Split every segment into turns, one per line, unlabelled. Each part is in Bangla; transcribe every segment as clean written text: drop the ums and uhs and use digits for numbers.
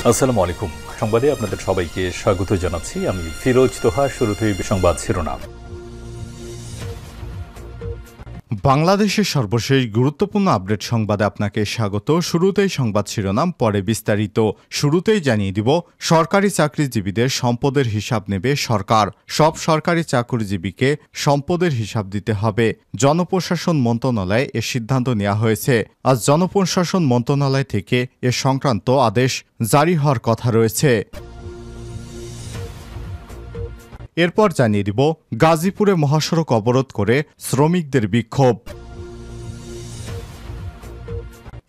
আসসালামু আলাইকুম। সংবাদে আপনাদের সবাইকে স্বাগত জানাচ্ছি। আমি ফিরোজ তোহা। শুরুতেই সংবাদ শিরোনাম।
বাংলাদেশের সর্বশেষ গুরুত্বপূর্ণ আপডেট সংবাদে আপনাকে স্বাগত। শুরুতেই সংবাদ শিরোনাম, পরে বিস্তারিত। শুরুতেই জানিয়ে দিব, সরকারি চাকরিজীবীদের সম্পদের হিসাব নেবে সরকার। সব সরকারি চাকরিজীবীকে সম্পদের হিসাব দিতে হবে। জনপ্রশাসন মন্ত্রণালয়ে এ সিদ্ধান্ত নেওয়া হয়েছে। আজ জনপ্রশাসন মন্ত্রণালয় থেকে এ সংক্রান্ত আদেশ জারি হওয়ার কথা রয়েছে। এরপর জানিয়ে দিব, গাজীপুরে মহাসড়ক অবরোধ করে শ্রমিকদের বিক্ষোভ।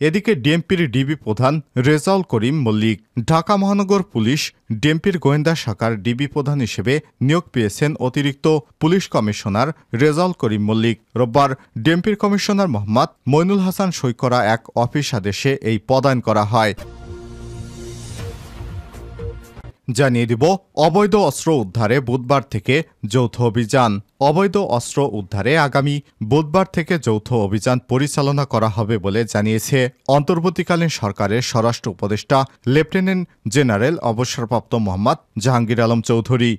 এদিকে ডিএমপির ডিবি প্রধান রেজাউল করিম মল্লিক ঢাকা মহানগর পুলিশ ডিএমপির গোয়েন্দা শাখার ডিবি প্রধান হিসেবে নিয়োগ পেয়েছেন অতিরিক্ত পুলিশ কমিশনার রেজাউল করিম মল্লিক। রোববার ডিএমপির কমিশনার মোহাম্মদ মইনুল হাসান সই করা এক অফিস আদেশে এই পদায়ন করা হয়। জানিয়ে দিব, অবৈধ অস্ত্র উদ্ধারে বুধবার থেকে যৌথ অভিযান। অবৈধ অস্ত্র উদ্ধারে আগামী বুধবার থেকে যৌথ অভিযান পরিচালনা করা হবে বলে জানিয়েছে অন্তর্বর্তীকালীন সরকারের স্বরাষ্ট্র উপদেষ্টা লেফটেন্যান্ট জেনারেল অবসরপ্রাপ্ত মোহাম্মদ জাহাঙ্গীর আলম চৌধুরী।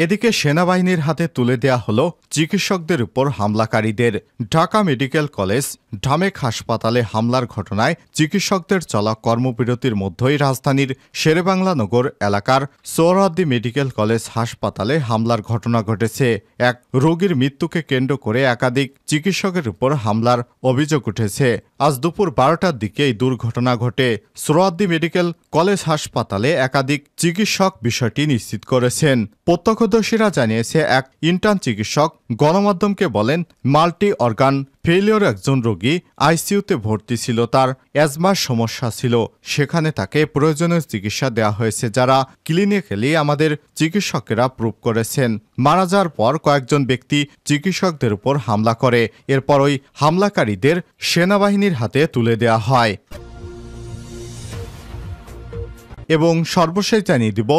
এদিকে সেনাবাহিনীর হাতে তুলে দেয়া হল চিকিৎসকদের উপর হামলাকারীদের। ঢাকা মেডিকেল কলেজ ঢামেক হাসপাতালে হামলার ঘটনায় চিকিৎসকদের চলা কর্মবিরতির মধ্যেই রাজধানীর শেরেবাংলা নগর এলাকার সোহরাওয়ার্দী মেডিকেল কলেজ হাসপাতালে হামলার ঘটনা ঘটেছে। এক রোগীর মৃত্যুকে কেন্দ্র করে একাধিক চিকিৎসকের উপর হামলার অভিযোগ উঠেছে। আজ দুপুর 12টার দিকে এই দুর্ঘটনা ঘটে। সোহরাওয়ার্দী মেডিকেল কলেজ হাসপাতালে একাধিক চিকিৎসক বিষয়টি নিশ্চিত করেছেন। প্রত্যক্ষদর্শীরা জানিয়েছে, এক ইন্টার্ন চিকিৎসক গণমাধ্যমকে বলেন, মাল্টি অর্গান ফেলিওর একজন রোগী আইসিইউতে ভর্তি ছিল। তার অ্যাজমার সমস্যা ছিল। সেখানে তাকে প্রয়োজনীয় চিকিৎসা দেওয়া হয়েছে, যারা ক্লিনিক্যালি আমাদের চিকিৎসকেরা প্রুভ করেছেন। মারা যাওয়ার পর কয়েকজন ব্যক্তি চিকিৎসকদের উপর হামলা করে। এরপর ওই হামলাকারীদের সেনাবাহিনীর হাতে তুলে দেওয়া হয়। এবং সর্বশেষ জানিয়ে দিব,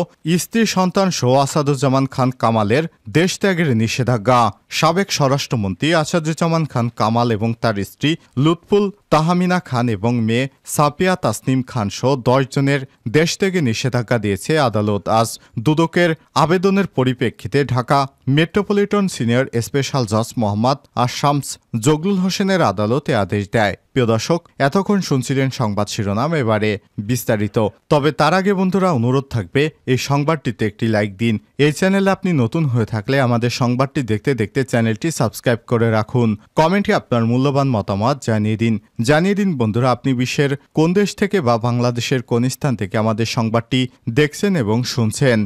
স্ত্রী সন্তান সহ আসাদুজ্জামান খান কামালের দেশত্যাগের নিষেধাজ্ঞা। সাবেক স্বরাষ্ট্রমন্ত্রী আসাদুজ্জামান খান কামাল এবং তার স্ত্রী লুৎফুল তাহমিনা খান এবং মেয়ে সাফিয়া তাসনিম খান সহ 10 জনের দেশত্যাগে নিষেধাজ্ঞা দিয়েছে আদালত। আজ দুদকের আবেদনের পরিপ্রেক্ষিতে ঢাকা মেট্রোপলিটন সিনিয়র স্পেশাল জজ মোহাম্মদ শামস জগলুল হোসেনের আদালতে আদেশ দেয়। প্রিয় দর্শক, এতক্ষণ শুনছিলেন সংবাদ শিরোনাম, এবারে বিস্তারিত। তবে তার আগে বন্ধুরা, অনুরোধ থাকবে এই সংবাদটিতে একটি লাইক দিন। এই চ্যানেলে আপনি নতুন হয়ে থাকলে আমাদের সংবাদটি দেখতে দেখতে চ্যানেলটি সাবস্ক্রাইব করে রাখুন। কমেন্টে আপনার মূল্যবান মতামত জানিয়ে দিন বন্ধুরা, আপনি বিশ্বের কোন দেশ থেকে বা বাংলাদেশের কোন স্থান থেকে আমাদের সংবাদটি দেখছেন এবং শুনছেন।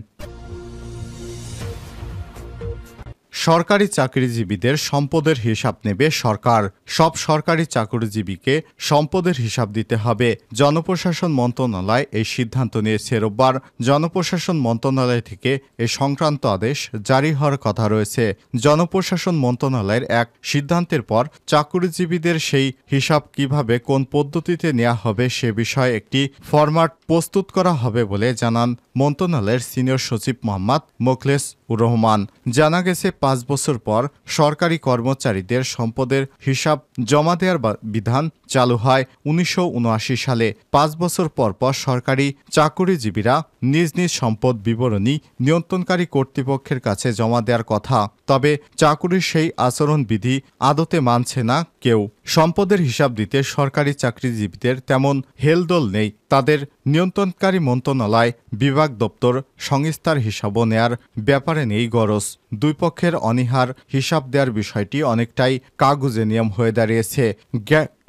সরকারি চাকরিজীবীদের সম্পদের হিসাব নেবে সরকার। সব সরকারি চাকরিজীবীকে সম্পদের হিসাব দিতে হবে। জনপ্রশাসন মন্ত্রণালয় এই সিদ্ধান্ত নিয়েছে। রোববার জনপ্রশাসন মন্ত্রণালয় থেকে এ সংক্রান্ত আদেশ জারি হওয়ার কথা রয়েছে। জনপ্রশাসন মন্ত্রণালয়ের এক সিদ্ধান্তের পর চাকরিজীবীদের সেই হিসাব কিভাবে কোন পদ্ধতিতে নেওয়া হবে সে বিষয়ে একটি ফরম্যাট প্রস্তুত করা হবে বলে জানান মন্ত্রণালয়ের সিনিয়র সচিব মোহাম্মদ মোখলেস রহমান। জানা গেছে, 5 বছর পর সরকারি কর্মচারীদের সম্পদের হিসাব জমা দেওয়ার বিধান চালু হয় 1979 সালে। 5 বছর পর পর সরকারি চাকরিজীবীরা নিজ নিজ সম্পদ বিবরণী নিয়ন্ত্রণকারী কর্তৃপক্ষের কাছে জমা দেওয়ার কথা। তবে চাকুরির সেই আচরণবিধি আদতে মানছে না কেউ। সম্পদের হিসাব দিতে সরকারি চাকরিজীবীদের তেমন হেলদোল নেই। তাদের নিয়ন্ত্রণকারী মন্ত্রণালয়, বিভাগ, দপ্তর, সংস্থার হিসাবও নেয়ার ব্যাপারে নেই গরজ। দুই পক্ষের অনীহার হিসাব দেওয়ার বিষয়টি অনেকটাই কাগুজে নিয়ম হয়ে দাঁড়িয়েছে।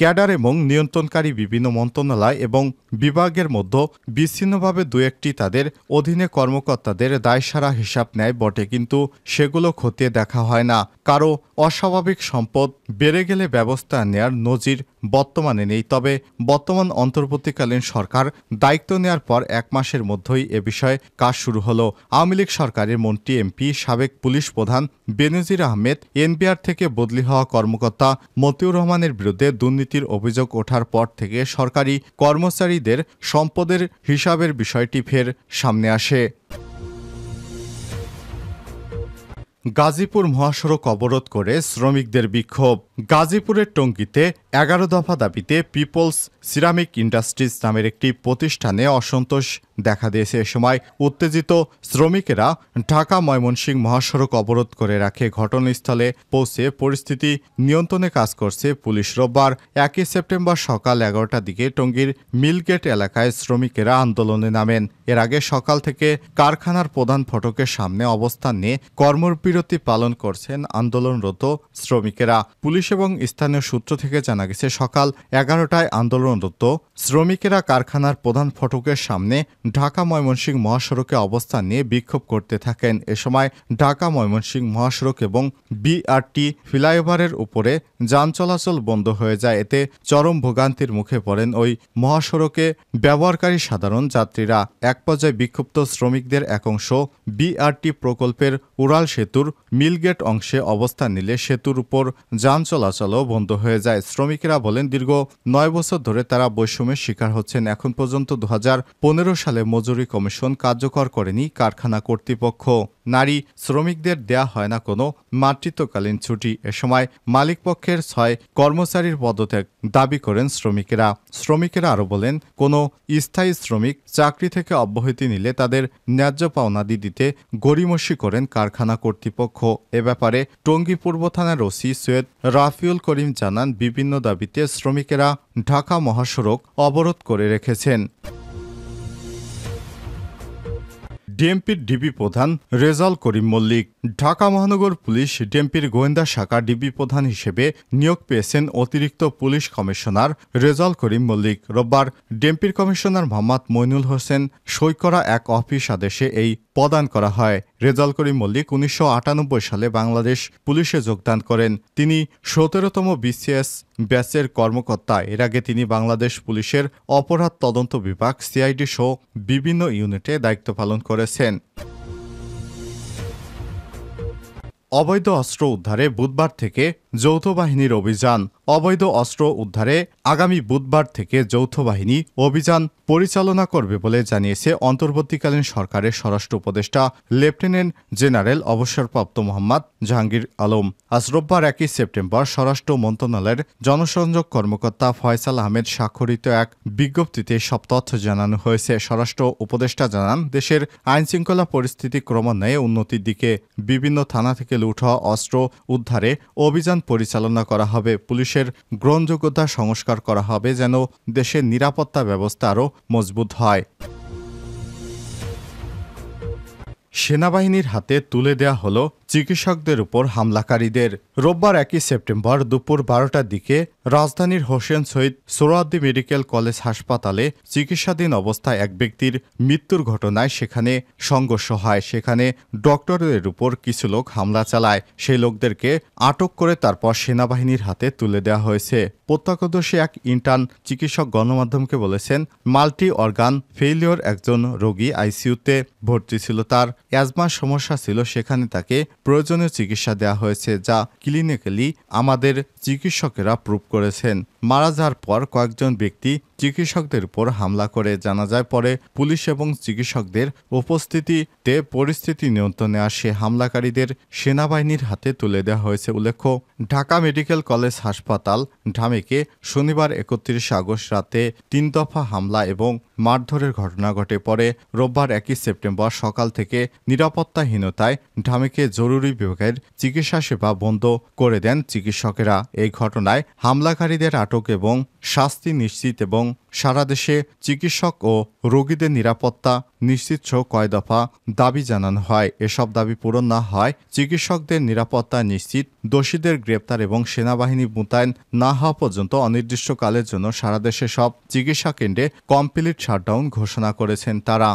ক্যাডার এবং নিয়ন্ত্রণকারী বিভিন্ন মন্ত্রণালয় এবং বিভাগের মধ্যে বিচ্ছিন্নভাবে দু একটি তাদের অধীনে কর্মকর্তাদের দায়সারা হিসাব নেয় বটে, কিন্তু সেগুলো খতিয়ে দেখা হয় না। কারো অস্বাভাবিক সম্পদ বেড়ে গেলে ব্যবস্থা নেয়ার নজির বর্তমানে নেই। তবে বর্তমান অন্তর্বর্তীকালীন সরকার দায়িত্ব নেয়ার পর 1 মাসের মধ্যেই এ বিষয়ে কাজ শুরু হলো। আওয়ামী লীগ সরকারের মন্ত্রী, এমপি, সাবেক পুলিশ প্রধান বেনজির আহমেদ, এনবিআর থেকে বদলি হওয়া কর্মকর্তা মতিউর রহমানের বিরুদ্ধে দুর্নীতির অভিযোগ ওঠার পর থেকে সরকারি কর্মচারীদের সম্পদের হিসাবের বিষয়টি ফের সামনে আসে। গাজীপুর মহাসড়ক অবরোধ করে শ্রমিকদের বিক্ষোভ। গাজীপুরের টঙ্গীতে 11 দফা দাবিতে পিপলস সিরামিক ইন্ডাস্ট্রিজ নামের একটি প্রতিষ্ঠানে অসন্তোষ দেখা দিয়েছে। এ সময় উত্তেজিত শ্রমিকেরা ঢাকা ময়মনসিংহ মহাসড়ক অবরোধ করে রাখে। ঘটনাস্থলে পৌঁছে পরিস্থিতি নিয়ন্ত্রণে কাজ করছে পুলিশ। রোববার 1 সেপ্টেম্বর সকাল 11টার দিকে টঙ্গীর মিলগেট এলাকায় শ্রমিকেরা আন্দোলনে নামেন। এর আগে সকাল থেকে কারখানার প্রধান ফটকের সামনে অবস্থান নিয়ে কর্মবিরতি পালন করছেন আন্দোলনরত শ্রমিকেরা। পুলিশ এবং স্থানীয় সূত্র থেকে জানা গেছে, সকাল 11টায় আন্দোলনরত শ্রমিকেরা কারখানার প্রধান ফটকের সামনে ঢাকা ময়মনসিংহ মহাসড়কে অবস্থান নিয়ে বিক্ষোভ করতে থাকেন। এ সময় ঢাকা ময়মনসিংহ মহাসড়ক এবং বিআরটি ফ্লাইওভারের উপরে যান চলাচল বন্ধ হয়ে যায়। এতে চরম ভোগান্তির মুখে পড়েন ওই মহাসড়কে ব্যবহারকারী সাধারণ যাত্রীরা। এক পর্যায়ে বিক্ষুব্ধ শ্রমিকদের এক অংশ বিআরটি প্রকল্পের উড়াল সেতুর মিলগেট অংশে অবস্থান নিলে সেতুর উপর যান চলাচলও বন্ধ হয়ে যায়। শ্রমিকেরা বলেন, দীর্ঘ 9 বছর ধরে তারা বৈষম্যের শিকার হচ্ছেন। এখন পর্যন্ত 2015 সালে মজুরি কমিশন কার্যকর করেনি কারখানা কর্তৃপক্ষ। নারী শ্রমিকদের দেয়া হয় না কোনো মাতৃত্বকালীন ছুটি। এ সময় মালিকপক্ষের 6 কর্মচারীর পদত্যাগ দাবি করেন শ্রমিকেরা আরও বলেন, কোনো স্থায়ী শ্রমিক চাকরি থেকে অব্যাহতি নিলে তাদের ন্যায্য পাওনাদি দিতে গড়িমসি করেন কারখানা কর্তৃপক্ষ। এ ব্যাপারে টঙ্গী পূর্ব থানার ওসি সৈয়দ রাফিউল করিম জানান, বিভিন্ন দাবিতে শ্রমিকেরা ঢাকা মহাসড়ক অবরোধ করে রেখেছেন। ডিএমপির ডিবি প্রধান রেজাউল করিম মল্লিক। ঢাকা মহানগর পুলিশ ডিএমপির গোয়েন্দা শাখা ডিবি প্রধান হিসেবে নিয়োগ পেয়েছেন অতিরিক্ত পুলিশ কমিশনার রেজাউল করিম মল্লিক। রোববার ডিএমপির কমিশনার মোহাম্মদ মইনুল হোসেন সই করা এক অফিস আদেশে এই প্রদান করা হয়। রেজাউল করিম মল্লিক 1998 সালে বাংলাদেশ পুলিশে যোগদান করেন। তিনি 17তম বিসিএস ব্যাচের কর্মকর্তা। এর আগে তিনি বাংলাদেশ পুলিশের অপরাধ তদন্ত বিভাগ সিআইডি সহ বিভিন্ন ইউনিটে দায়িত্ব পালন করেছেন। অবৈধ অস্ত্র উদ্ধারে বুধবার থেকে যৌথ বাহিনীর অভিযান। অবৈধ অস্ত্র উদ্ধারে আগামী বুধবার থেকে যৌথ বাহিনী অভিযান পরিচালনা করবে বলে জানিয়েছে অন্তর্বর্তীকালীন সরকারের স্বরাষ্ট্র উপদেষ্টা লেফটেন্যান্ট জেনারেল অবসরপ্রাপ্ত মোহাম্মদ জাহাঙ্গীর আলম। আজ রোববার 1 সেপ্টেম্বর স্বরাষ্ট্র মন্ত্রণালয়ের জনসংযোগ কর্মকর্তা ফয়সাল আহমেদ স্বাক্ষরিত এক বিজ্ঞপ্তিতে সব তথ্য জানানো হয়েছে। স্বরাষ্ট্র উপদেষ্টা জানান, দেশের আইনশৃঙ্খলা পরিস্থিতি ক্রমান্বয়ে উন্নতির দিকে। বিভিন্ন থানা থেকে লুট হওয়া অস্ত্র উদ্ধারে অভিযান পরিচালনা করা হবে। পুলিশের গ্রহণযোগ্যতা সংস্কার করা হবে যেন দেশের নিরাপত্তা ব্যবস্থা আরও মজবুত হয়। সেনাবাহিনীর হাতে তুলে দেয়া হলো চিকিৎসকদের উপর হামলাকারীদের। রোববার 1 সেপ্টেম্বর দুপুর 12টার দিকে রাজধানীর হোসেন শহীদ সোহরাওয়ার্দী মেডিকেল কলেজ হাসপাতালে চিকিৎসাধীন অবস্থায় এক ব্যক্তির মৃত্যুর ঘটনায় সেখানে সংঘর্ষ হয়। সেখানে ডক্টরদের উপর কিছু লোক হামলা চালায়। সেই লোকদেরকে আটক করে তারপর সেনাবাহিনীর হাতে তুলে দেওয়া হয়েছে। প্রত্যক্ষদর্শী এক ইন্টার্ন চিকিৎসক গণমাধ্যমকে বলেছেন, মাল্টি অর্গান ফেইলিওর একজন রোগী আইসিইউতে ভর্তি ছিল। তার অ্যাজমার সমস্যা ছিল, সেখানে তাকে প্রয়োজনীয় চিকিৎসা দেওয়া হয়েছে, যা ক্লিনিক্যালি আমাদের চিকিৎসকেরা প্রুভ করেছেন। মারা যাওয়ার পর কয়েকজন ব্যক্তি চিকিৎসকদের উপর হামলা করে। জানা যায় পরে পুলিশ এবং চিকিৎসকদের উপস্থিতিতে পরিস্থিতি নিয়ন্ত্রণে আসে। হামলাকারীদের সেনাবাহিনীর হাতে তুলে দেওয়া হয়েছে। উল্লেখ্য, ঢাকা মেডিকেল কলেজ হাসপাতাল ঢামেকে শনিবার 31 আগস্ট রাতে 3 দফা হামলা এবং মারধরের ঘটনা ঘটে। পরে রোববার 1 সেপ্টেম্বর সকাল থেকে নিরাপত্তাহীনতায় ঢামেকে জরুরি বিভাগের চিকিৎসা সেবা বন্ধ করে দেন চিকিৎসকেরা। এই ঘটনায় হামলাকারীদের আটক এবং শাস্তি নিশ্চিত এবং সারা দেশে চিকিৎসক ও রোগীদের নিরাপত্তা নিশ্চিত সহ কয় দফা দাবি জানানো হয়। এসব দাবি পূরণ না হয় চিকিৎসকদের নিরাপত্তা নিশ্চিত, দোষীদের গ্রেপ্তার এবং সেনাবাহিনী মোতায়েন না হওয়া পর্যন্ত অনির্দিষ্টকালের জন্য সারা দেশে সব চিকিৎসা কেন্দ্রে কমপ্লিট শাটডাউন ঘোষণা করেছেন তারা।